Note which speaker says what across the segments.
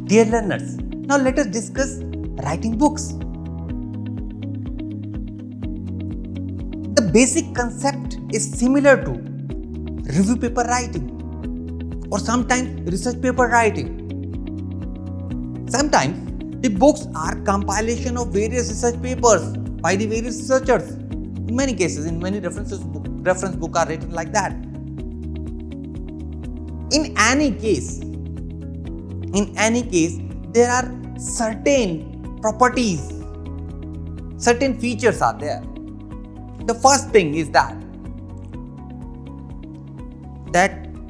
Speaker 1: Dear learners, now let us discuss writing books. The basic concept is similar to review paper writing or sometimes research paper writing. Sometimes the books are compilation of various research papers by the various researchers. In many cases, in many reference books are written like that. In any case, there are certain properties, certain features are there. The first thing is that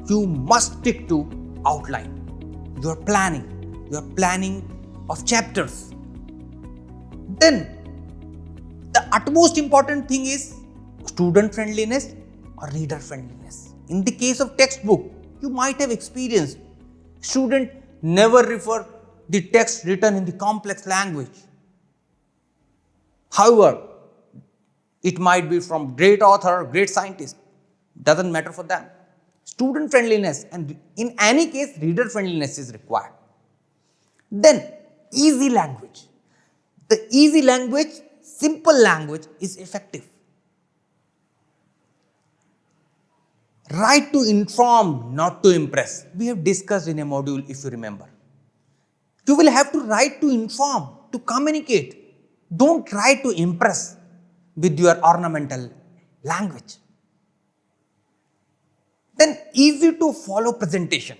Speaker 1: you must stick to outline. Your planning of chapters. Then the utmost important thing is student friendliness or reader friendliness. In the case of textbook, you might have experienced student never refer the text written in the complex language. However, it might be from great author, great scientist. Doesn't matter for them. Student friendliness and in any case reader friendliness is required. Then easy language. The easy language, simple language is effective. Write to inform, not to impress. We have discussed in a module, if you remember. You will have to write to inform, to communicate. Don't try to impress with your ornamental language. Then easy to follow presentation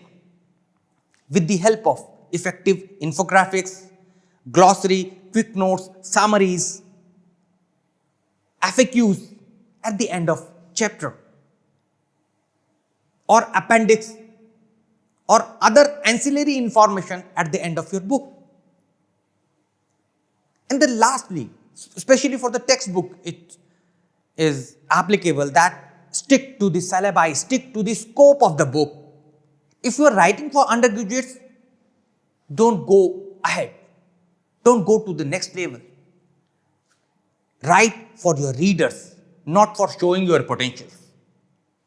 Speaker 1: with the help of effective infographics, glossary, quick notes, summaries, FAQs at the end of chapter, or appendix, or other ancillary information at the end of your book. And then lastly, especially for the textbook, it is applicable that stick to the syllabi, stick to the scope of the book. If you are writing for undergraduates, don't go ahead. Don't go to the next level. Write for your readers, not for showing your potentials.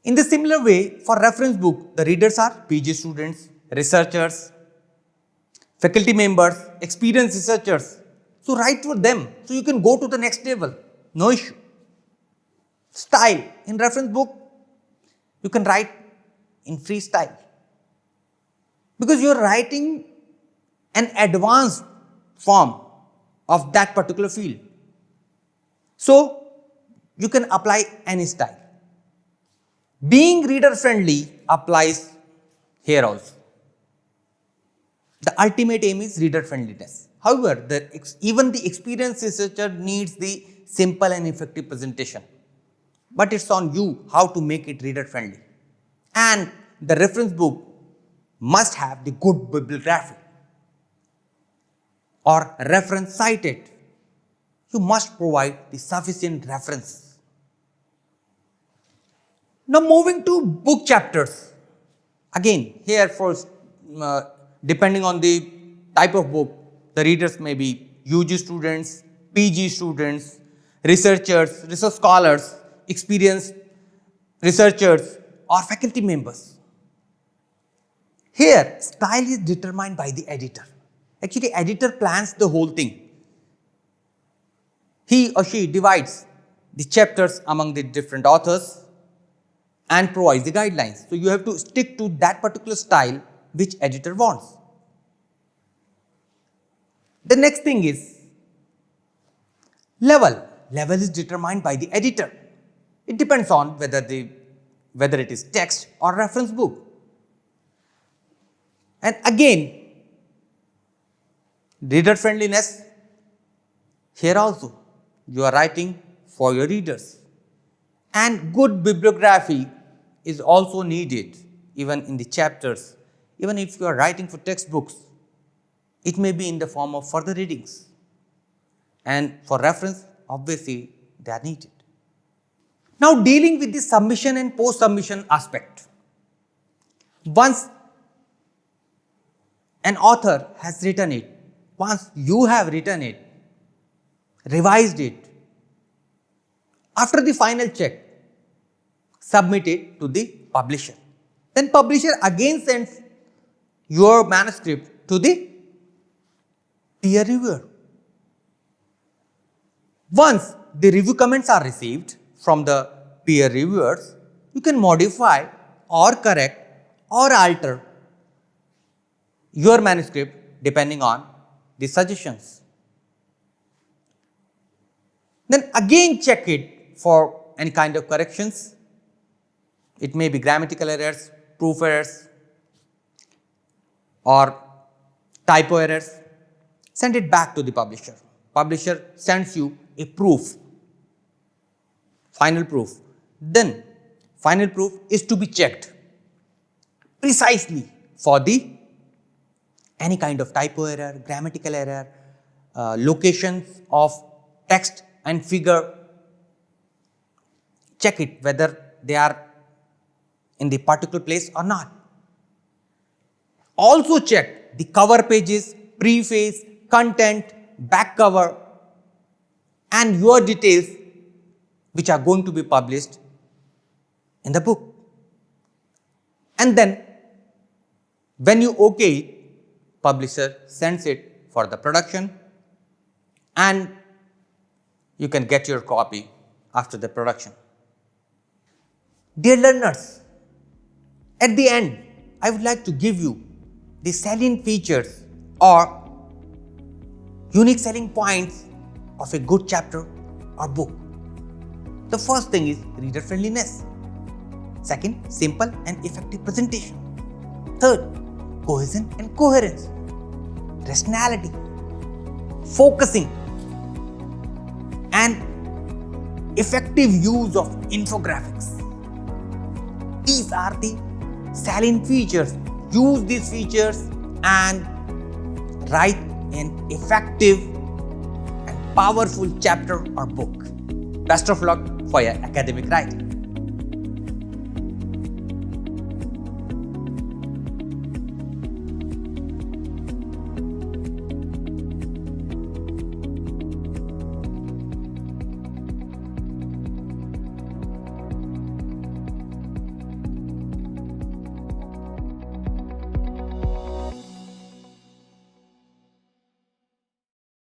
Speaker 1: In the similar way, for reference book, the readers are PG students, researchers, faculty members, experienced researchers. So write for them so you can go to the next level. No issue. Style. In reference book, you can write in freestyle. Because you are writing an advanced form of that particular field. So you can apply any style. Being reader friendly applies here also. The ultimate aim is reader friendliness. However, even the experienced researcher needs the simple and effective presentation. But it's on you how to make it reader friendly. And the reference book must have the good bibliography or reference cited. You must provide the sufficient reference. Now moving to book chapters. Again, here first, depending on the type of book, the readers may be UG students, PG students, researchers, research scholars, experienced researchers, or faculty members. Here, style is determined by the editor. Actually, editor plans the whole thing. He or she divides the chapters among the different authors and provides the guidelines. So you have to stick to that particular style which editor wants. The next thing is level. Level is determined by the editor. It depends on whether it is text or reference book. And again, reader friendliness, here also you are writing for your readers. And good bibliography is also needed even in the chapters. Even if you are writing for textbooks, it may be in the form of further readings. And for reference, obviously, they are needed. Now dealing with the submission and post-submission aspect. Once an author has written it, once you have written it, revised it, after the final check, submit it to the publisher. Then publisher again sends your manuscript to the peer reviewer. Once the review comments are received from the peer reviewers, you can modify or correct or alter your manuscript depending on the suggestions. Then again check it for any kind of corrections. It may be grammatical errors, proof errors, or typo errors. Send it back to the publisher. Publisher sends you a proof, final proof. Then final proof is to be checked precisely for the any kind of typo error, grammatical error, locations of text and figure. Check it whether they are in the particular place or not. Also check the cover pages, preface, content, back cover, and your details which are going to be published in the book. And then when you okay it, publisher sends it for the production and you can get your copy after the production. Dear learners, at the end, I would like to give you the salient features or unique selling points of a good chapter or book. The first thing is reader friendliness. Second, simple and effective presentation. Third, cohesion and coherence. Rationality, focusing, and effective use of infographics. These are the salient features. Use these features and write an effective and powerful chapter or book. Best of luck for your academic writing.